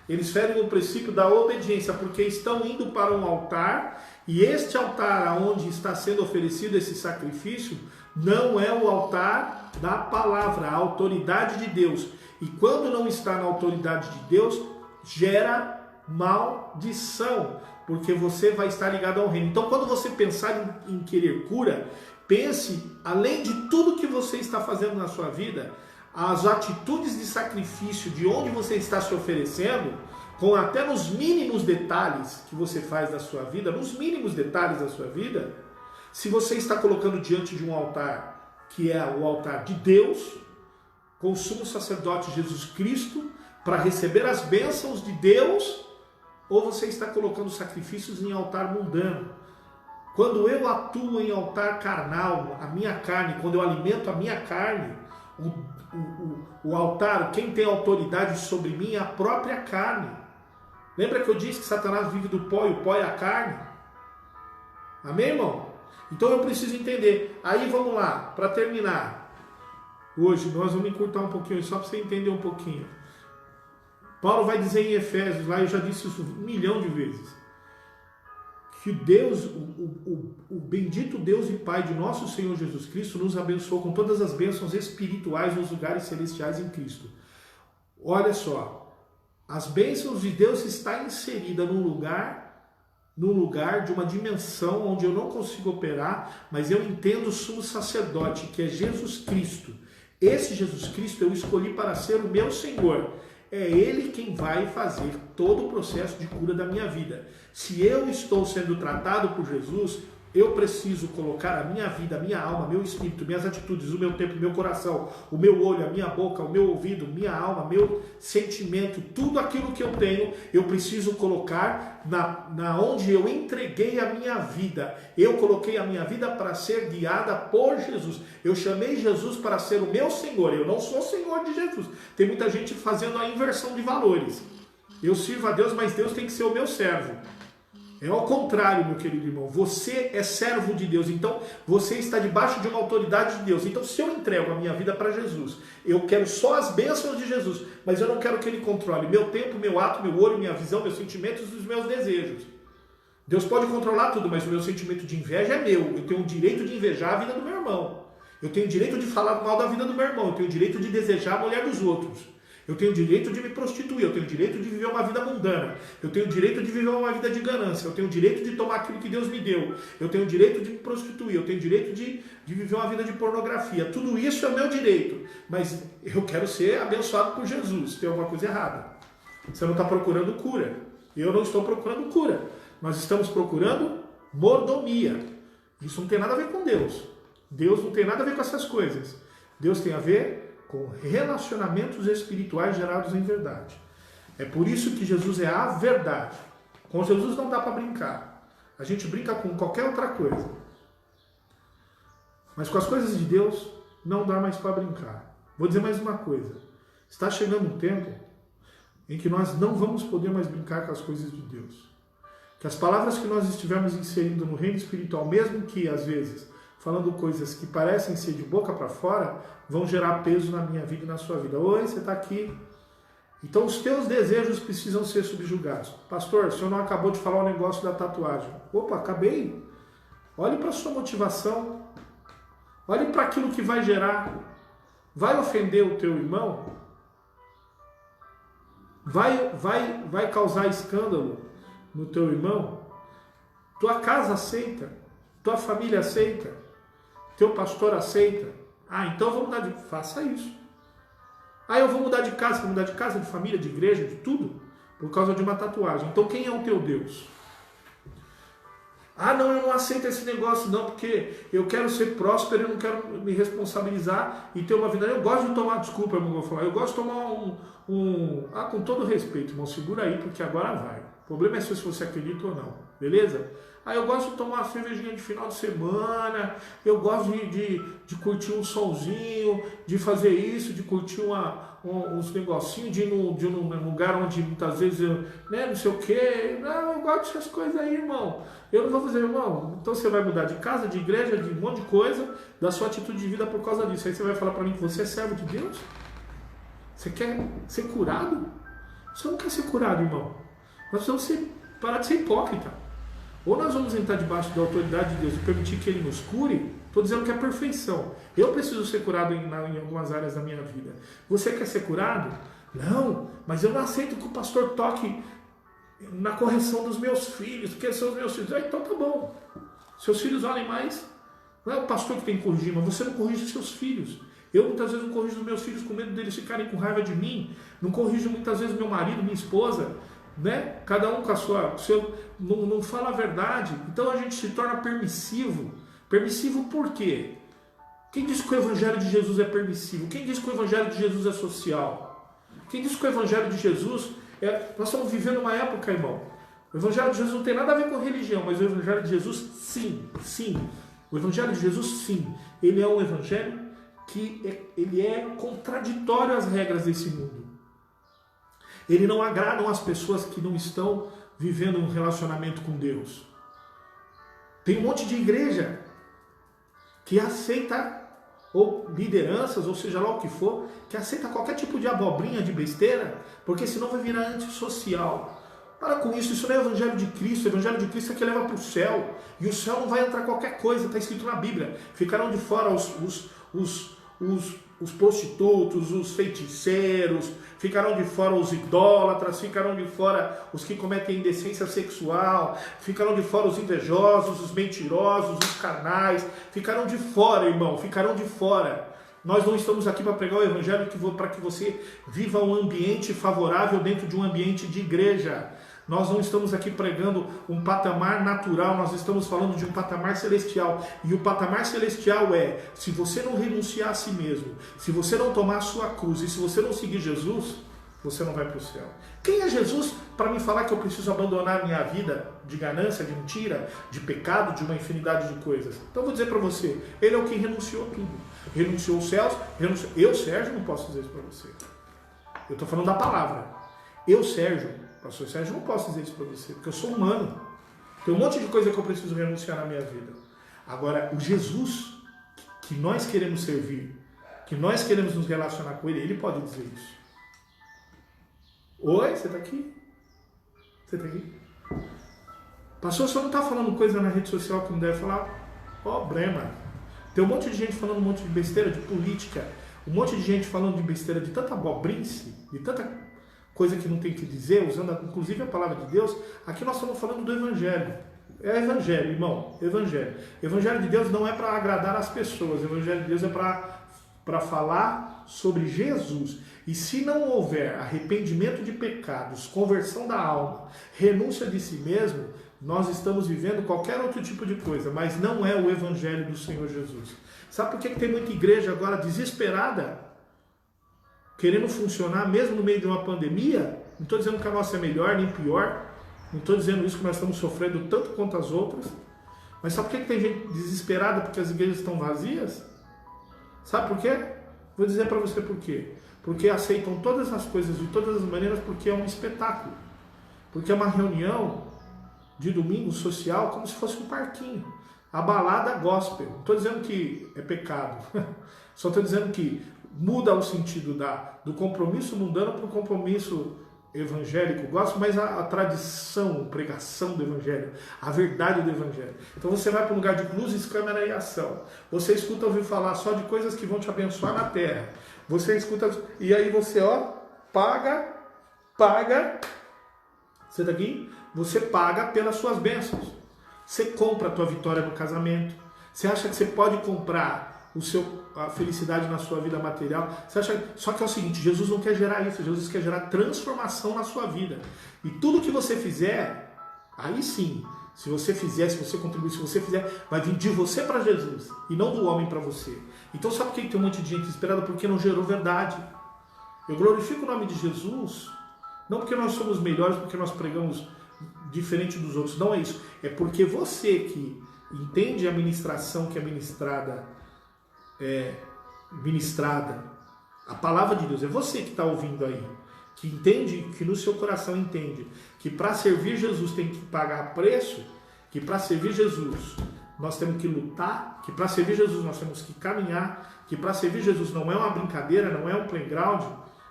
Eles ferem o princípio da obediência, porque estão indo para um altar, e este altar onde está sendo oferecido esse sacrifício não é o altar da palavra, a autoridade de Deus. E quando não está na autoridade de Deus, gera maldição, porque você vai estar ligado ao reino. Então, quando você pensar em querer cura, pense, além de tudo que você está fazendo na sua vida, as atitudes de sacrifício, de onde você está se oferecendo, com até nos mínimos detalhes que você faz da sua vida, nos mínimos detalhes da sua vida, se você está colocando diante de um altar, que é o altar de Deus, com o sumo sacerdote Jesus Cristo, para receber as bênçãos de Deus, ou você está colocando sacrifícios em altar mundano. Quando eu atuo em altar carnal, a minha carne, quando eu alimento a minha carne, o altar, quem tem autoridade sobre mim é a própria carne. Lembra que eu disse que Satanás vive do pó e o pó é a carne? Amém, irmão? Então eu preciso entender. Aí vamos lá, para terminar. Hoje nós vamos encurtar um pouquinho, só para você entender um pouquinho. Paulo vai dizer em Efésios, lá eu já disse isso 1 milhão de vezes, que Deus, o bendito Deus e Pai de nosso Senhor Jesus Cristo nos abençoou com todas as bênçãos espirituais nos lugares celestiais em Cristo. Olha só, as bênçãos de Deus está inserida num lugar de uma dimensão onde eu não consigo operar, mas eu entendo o sumo sacerdote, que é Jesus Cristo. Esse Jesus Cristo eu escolhi para ser o meu Senhor. É Ele quem vai fazer todo o processo de cura da minha vida. Se eu estou sendo tratado por Jesus, eu preciso colocar a minha vida, a minha alma, meu espírito, minhas atitudes, o meu tempo, o meu coração, o meu olho, a minha boca, o meu ouvido, minha alma, meu sentimento, tudo aquilo que eu tenho, eu preciso colocar na onde eu entreguei a minha vida. Eu coloquei a minha vida para ser guiada por Jesus. Eu chamei Jesus para ser o meu Senhor. Eu não sou Senhor de Jesus. Tem muita gente fazendo a inversão de valores. Eu sirvo a Deus, mas Deus tem que ser o meu servo. É ao contrário, meu querido irmão. Você é servo de Deus, então você está debaixo de uma autoridade de Deus. Então, se eu entrego a minha vida para Jesus, eu quero só as bênçãos de Jesus, mas eu não quero que Ele controle meu tempo, meu ato, meu olho, minha visão, meus sentimentos e os meus desejos. Deus pode controlar tudo, mas o meu sentimento de inveja é meu. Eu tenho o direito de invejar a vida do meu irmão. Eu tenho o direito de falar mal da vida do meu irmão. Eu tenho o direito de desejar a mulher dos outros. Eu tenho o direito de me prostituir, eu tenho o direito de viver uma vida mundana, eu tenho o direito de viver uma vida de ganância, eu tenho o direito de tomar aquilo que Deus me deu, eu tenho o direito de me prostituir, eu tenho o direito de viver uma vida de pornografia. Tudo isso é meu direito, mas eu quero ser abençoado por Jesus. Tem alguma coisa errada. Você não está procurando cura. Eu não estou procurando cura. Nós estamos procurando mordomia. Isso não tem nada a ver com Deus. Deus não tem nada a ver com essas coisas. Deus tem a ver com relacionamentos espirituais gerados em verdade. É por isso que Jesus é a verdade. Com Jesus não dá para brincar. A gente brinca com qualquer outra coisa. Mas com as coisas de Deus não dá mais para brincar. Vou dizer mais uma coisa. Está chegando um tempo em que nós não vamos poder mais brincar com as coisas de Deus. Que as palavras que nós estivermos inserindo no reino espiritual, mesmo que às vezes falando coisas que parecem ser de boca para fora, vão gerar peso na minha vida e na sua vida. Oi, você está aqui. Então os teus desejos precisam ser subjugados. Pastor, o senhor não acabou de falar o negócio da tatuagem. Opa, acabei. Olhe para a sua motivação. Olhe para aquilo que vai gerar. Vai ofender o teu irmão? Vai causar escândalo no teu irmão? Tua casa aceita? Tua família aceita? Teu pastor aceita? Ah, então eu vou mudar de... Faça isso. Ah, eu vou mudar de casa. Vou mudar de casa, de família, de igreja, de tudo, por causa de uma tatuagem. Então quem é o teu Deus? Ah, não, eu não aceito esse negócio não, porque eu quero ser próspero, eu não quero me responsabilizar e ter uma vida. Eu gosto de tomar... Desculpa, irmão, vou falar. Eu gosto de tomar Ah, com todo respeito, irmão, segura aí, porque agora vai. O problema é se você acredita ou não, beleza? Ah, eu gosto de tomar uma cervejinha de final de semana, eu gosto de curtir um solzinho, de fazer isso, de curtir uns negocinhos, de ir num lugar onde muitas vezes eu, não sei o quê. Não, eu gosto dessas coisas aí, irmão. Eu não vou fazer, irmão. Então você vai mudar de casa, de igreja, de um monte de coisa, da sua atitude de vida por causa disso. Aí você vai falar para mim que você é servo de Deus? Você quer ser curado? Você não quer ser curado, irmão. Nós precisamos parar de ser hipócrita. Ou nós vamos entrar debaixo da autoridade de Deus e permitir que Ele nos cure. Estou dizendo que é perfeição. Eu preciso ser curado em algumas áreas da minha vida. Você quer ser curado? Não, mas eu não aceito que o pastor toque na correção dos meus filhos, porque são os meus filhos. Ah, então tá bom. Seus filhos valem mais. Não é o pastor que tem que corrigir, mas você não corrige os seus filhos. Eu muitas vezes não corrijo os meus filhos com medo deles ficarem com raiva de mim. Não corrijo muitas vezes meu marido, minha esposa. Né? Cada um com a sua... não fala a verdade. Então a gente se torna permissivo. Permissivo por quê? Quem diz que o Evangelho de Jesus é permissivo? Quem diz que o Evangelho de Jesus é social? Quem diz que o Evangelho de Jesus é... Nós estamos vivendo uma época, irmão. O Evangelho de Jesus não tem nada a ver com religião, mas o Evangelho de Jesus, sim. O Evangelho de Jesus, sim. Ele é um Evangelho que ele é contraditório às regras desse mundo. Ele não agrada as pessoas que não estão vivendo um relacionamento com Deus. Tem um monte de igreja que aceita, ou lideranças, ou seja lá o que for, que aceita qualquer tipo de abobrinha, de besteira, porque senão vai virar antissocial. Para com isso não é o Evangelho de Cristo. O Evangelho de Cristo é que leva para o céu. E o céu não vai entrar qualquer coisa, está escrito na Bíblia. Ficarão de fora os prostitutos, os feiticeiros, ficarão de fora os idólatras, ficarão de fora os que cometem indecência sexual, ficarão de fora os invejosos, os mentirosos, os carnais, ficarão de fora, irmão, ficarão de fora. Nós não estamos aqui para pregar o Evangelho para que você viva um ambiente favorável dentro de um ambiente de igreja. Nós não estamos aqui pregando um patamar natural, nós estamos falando de um patamar celestial. E o patamar celestial é, se você não renunciar a si mesmo, se você não tomar a sua cruz e se você não seguir Jesus, você não vai para o céu. Quem é Jesus para me falar que eu preciso abandonar a minha vida de ganância, de mentira, de pecado, de uma infinidade de coisas? Então eu vou dizer para você, ele é o que renunciou tudo. Renunciou os céus, renunciou... Eu, Sérgio, não posso dizer isso para você. Eu estou falando da palavra. Eu, Sérgio, pastor Sérgio, não posso dizer isso para você, porque eu sou humano. Tem um monte de coisa que eu preciso renunciar na minha vida. Agora, o Jesus que nós queremos servir, que nós queremos nos relacionar com ele, ele pode dizer isso. Oi, você está aqui? Você está aqui? Pastor, o senhor não está falando coisa na rede social que não deve falar? Problema. Tem um monte de gente falando um monte de besteira de política, um monte de gente falando de besteira, de tanta abobrince, de tanta coisa que não tem que dizer, usando inclusive a palavra de Deus. Aqui nós estamos falando do Evangelho. É Evangelho, irmão, Evangelho. Evangelho de Deus não é para agradar as pessoas, o Evangelho de Deus é para falar sobre Jesus. E se não houver arrependimento de pecados, conversão da alma, renúncia de si mesmo, nós estamos vivendo qualquer outro tipo de coisa, mas não é o Evangelho do Senhor Jesus. Sabe por que tem muita igreja agora desesperada, querendo funcionar mesmo no meio de uma pandemia? Não estou dizendo que a nossa é melhor nem pior, não estou dizendo isso que nós estamos sofrendo tanto quanto as outras, mas sabe por que tem gente desesperada porque as igrejas estão vazias? Sabe por quê? Vou dizer para você por quê. Porque aceitam todas as coisas de todas as maneiras, porque é um espetáculo, porque é uma reunião de domingo social como se fosse um parquinho. A balada gospel. Não estou dizendo que é pecado. Só estou dizendo que muda o sentido do compromisso mundano para o compromisso evangélico gospel, mas a tradição, a pregação do evangelho, a verdade do evangelho. Então você vai para um lugar de luzes, câmera e ação. Você escuta ouvir falar só de coisas que vão te abençoar na terra. Você escuta, e aí você, paga. Você está aqui? Você paga pelas suas bênçãos. Você compra a tua vitória no casamento. Você acha que você pode comprar a felicidade na sua vida material. Só que é o seguinte, Jesus não quer gerar isso. Jesus quer gerar transformação na sua vida. E tudo que você fizer, aí sim, se você contribuir, se você fizer, vai vir de você para Jesus e não do homem para você. Então sabe por que tem um monte de gente desesperada? Porque não gerou verdade. Eu glorifico o nome de Jesus, não porque nós somos melhores, porque nós pregamos diferente dos outros, não é isso. É porque você que entende a ministração que é ministrada, a palavra de Deus, é você que está ouvindo aí, que entende, que no seu coração entende, que para servir Jesus tem que pagar preço, que para servir Jesus nós temos que lutar, que para servir Jesus nós temos que caminhar, que para servir Jesus não é uma brincadeira, não é um playground,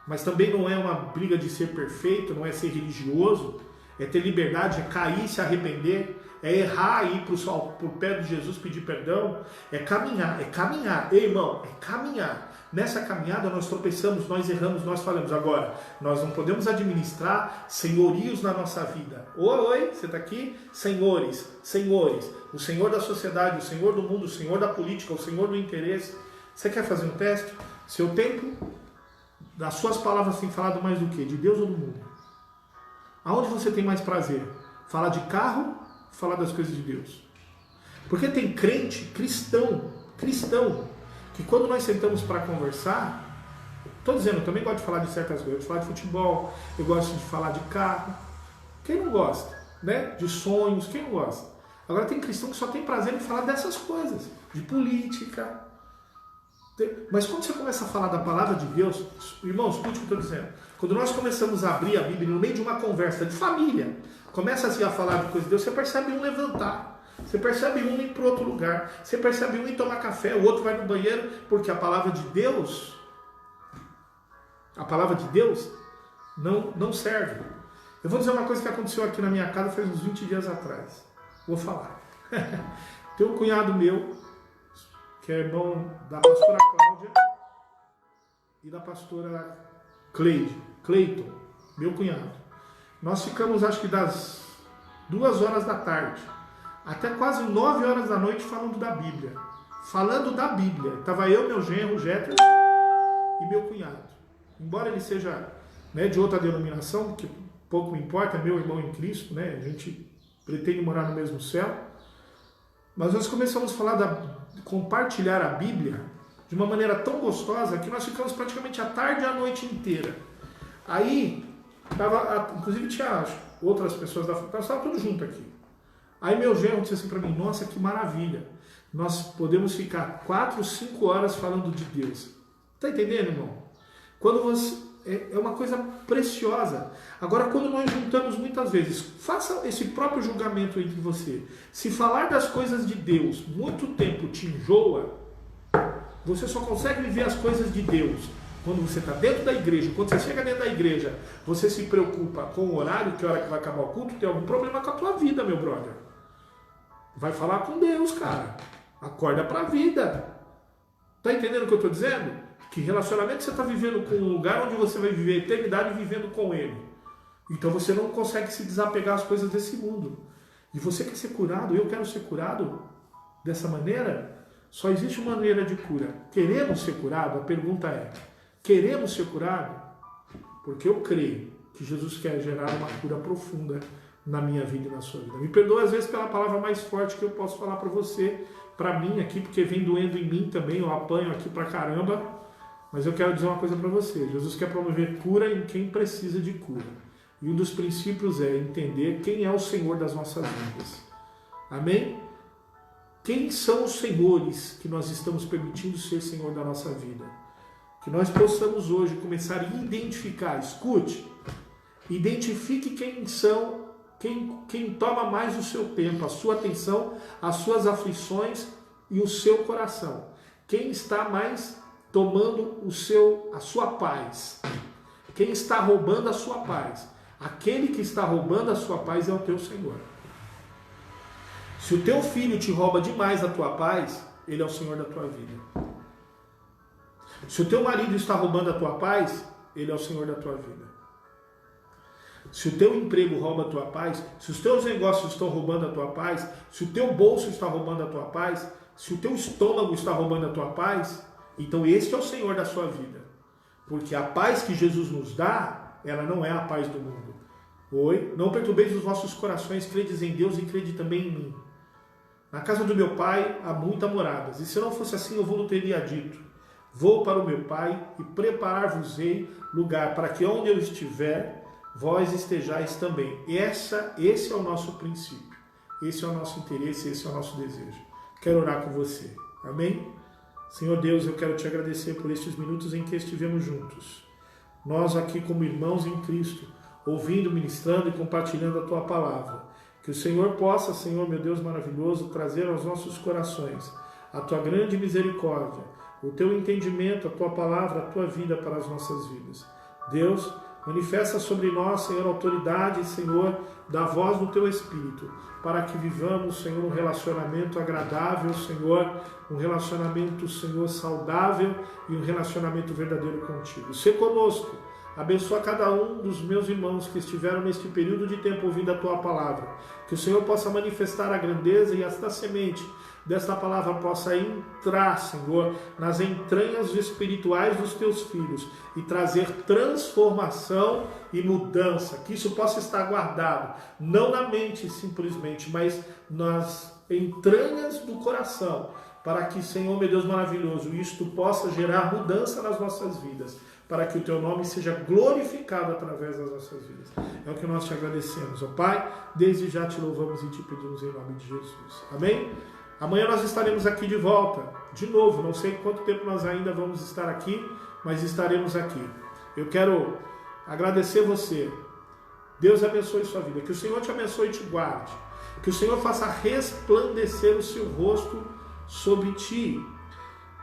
mas também não é uma briga de ser perfeito, não é ser religioso, é ter liberdade, é cair, se arrepender, é errar e ir para o pé de Jesus pedir perdão, é caminhar, ei, irmão, é caminhar. Nessa caminhada nós tropeçamos, nós erramos, nós falhamos. Agora, nós não podemos administrar senhorios na nossa vida. Oi, você está aqui? Senhores, o senhor da sociedade, o senhor do mundo, o senhor da política, o senhor do interesse. Você quer fazer um teste? Seu tempo, das suas palavras tem falado mais do que? De Deus ou do mundo? Aonde você tem mais prazer? Falar de carro, falar das coisas de Deus? Porque tem crente, cristão, que quando nós sentamos para conversar, estou dizendo, eu também gosto de falar de certas coisas, eu gosto de falar de futebol, eu gosto de falar de carro. Quem não gosta? Né? De sonhos, quem não gosta? Agora tem cristão que só tem prazer em falar dessas coisas, de política. Mas quando você começa a falar da palavra de Deus, irmãos, escute o que eu estou dizendo. Quando nós começamos a abrir a Bíblia no meio de uma conversa de família, começa assim a falar de coisas de Deus, você percebe um levantar, você percebe um ir para outro lugar, você percebe um ir tomar café, o outro vai no banheiro, porque a palavra de Deus não serve. Eu vou dizer uma coisa que aconteceu aqui na minha casa faz uns 20 dias atrás. Vou falar. Tem um cunhado meu, que é irmão da pastora Cláudia e da pastora Cleiton, meu cunhado. Nós ficamos, acho que das 2 horas da tarde até quase 9 horas da noite falando da Bíblia. Falando da Bíblia. Estava eu, meu genro, Jéter e meu cunhado. Embora ele seja, né, de outra denominação, que pouco me importa, é meu irmão em Cristo, né? A gente pretende morar no mesmo céu. Mas nós começamos a falar compartilhar a Bíblia de uma maneira tão gostosa que nós ficamos praticamente a tarde e a noite inteira. Aí, inclusive tinha outras pessoas da família, estava tudo junto aqui. Aí meu genro disse assim para mim, nossa, que maravilha, nós podemos ficar 4, 5 horas falando de Deus. Está entendendo, irmão? Quando você... É uma coisa preciosa. Agora, quando nós juntamos muitas vezes, faça esse próprio julgamento entre você. Se falar das coisas de Deus muito tempo te enjoa, você só consegue viver as coisas de Deus quando você está dentro da igreja. Quando você chega dentro da igreja, você se preocupa com o horário, que hora que vai acabar o culto, tem algum problema com a tua vida, meu brother. Vai falar com Deus, cara. Acorda para a vida. Tá entendendo o que eu estou dizendo? Que relacionamento você está vivendo com um lugar onde você vai viver a eternidade vivendo com ele. Então você não consegue se desapegar às coisas desse mundo. E você quer ser curado, eu quero ser curado dessa maneira. Só existe uma maneira de cura. Queremos ser curado? A pergunta é, queremos ser curado? Porque eu creio que Jesus quer gerar uma cura profunda na minha vida e na sua vida. Me perdoa às vezes pela palavra mais forte que eu posso falar para você, para mim aqui, porque vem doendo em mim também, eu apanho aqui pra caramba. Mas eu quero dizer uma coisa para você. Jesus quer promover cura em quem precisa de cura. E um dos princípios é entender quem é o Senhor das nossas vidas. Amém? Quem são os senhores que nós estamos permitindo ser Senhor da nossa vida? Que nós possamos hoje começar a identificar. Escute. Identifique quem são, quem toma mais o seu tempo, a sua atenção, as suas aflições e o seu coração. Quem está mais tomando a sua paz. Quem está roubando a sua paz? Aquele que está roubando a sua paz é o teu Senhor. Se o teu filho te rouba demais a tua paz, ele é o Senhor da tua vida. Se o teu marido está roubando a tua paz, ele é o Senhor da tua vida. Se o teu emprego rouba a tua paz, se os teus negócios estão roubando a tua paz, se o teu bolso está roubando a tua paz, se o teu estômago está roubando a tua paz, então este é o Senhor da sua vida. Porque a paz que Jesus nos dá, ela não é a paz do mundo. Oi? Não perturbeis os vossos corações, credes em Deus e crede também em mim. Na casa do meu pai há muitas moradas. E se não fosse assim, eu vou teria dito. Vou para o meu pai e preparar-vos-ei lugar, para que onde eu estiver, vós estejais também. Esse é o nosso princípio. Esse é o nosso interesse, esse é o nosso desejo. Quero orar com você. Amém? Senhor Deus, eu quero te agradecer por estes minutos em que estivemos juntos. Nós aqui como irmãos em Cristo, ouvindo, ministrando e compartilhando a Tua palavra. Que o Senhor possa, Senhor, meu Deus maravilhoso, trazer aos nossos corações a Tua grande misericórdia, o Teu entendimento, a Tua palavra, a Tua vida para as nossas vidas. Deus, manifesta sobre nós, Senhor, autoridade, Senhor, da voz do Teu Espírito, para que vivamos, Senhor, um relacionamento agradável, Senhor, um relacionamento, Senhor, saudável e um relacionamento verdadeiro contigo. Sê conosco, abençoa cada um dos meus irmãos que estiveram neste período de tempo ouvindo a Tua palavra. Que o Senhor possa manifestar a grandeza e esta semente desta palavra possa entrar, Senhor, nas entranhas espirituais dos Teus filhos e trazer transformação e mudança. Que isso possa estar guardado, não na mente simplesmente, mas nas entranhas do coração, para que, Senhor, meu Deus maravilhoso, isto possa gerar mudança nas nossas vidas, para que o Teu nome seja glorificado através das nossas vidas. É o que nós te agradecemos, ó Pai. Desde já te louvamos e te pedimos em nome de Jesus. Amém? Amanhã nós estaremos aqui de volta, de novo. Não sei quanto tempo nós ainda vamos estar aqui, mas estaremos aqui. Eu quero agradecer você. Deus abençoe sua vida. Que o Senhor te abençoe e te guarde. Que o Senhor faça resplandecer o seu rosto sobre ti.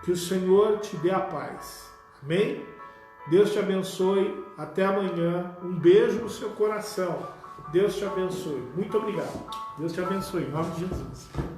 Que o Senhor te dê a paz. Amém? Deus te abençoe. Até amanhã. Um beijo no seu coração. Deus te abençoe. Muito obrigado. Deus te abençoe. Em nome de Jesus.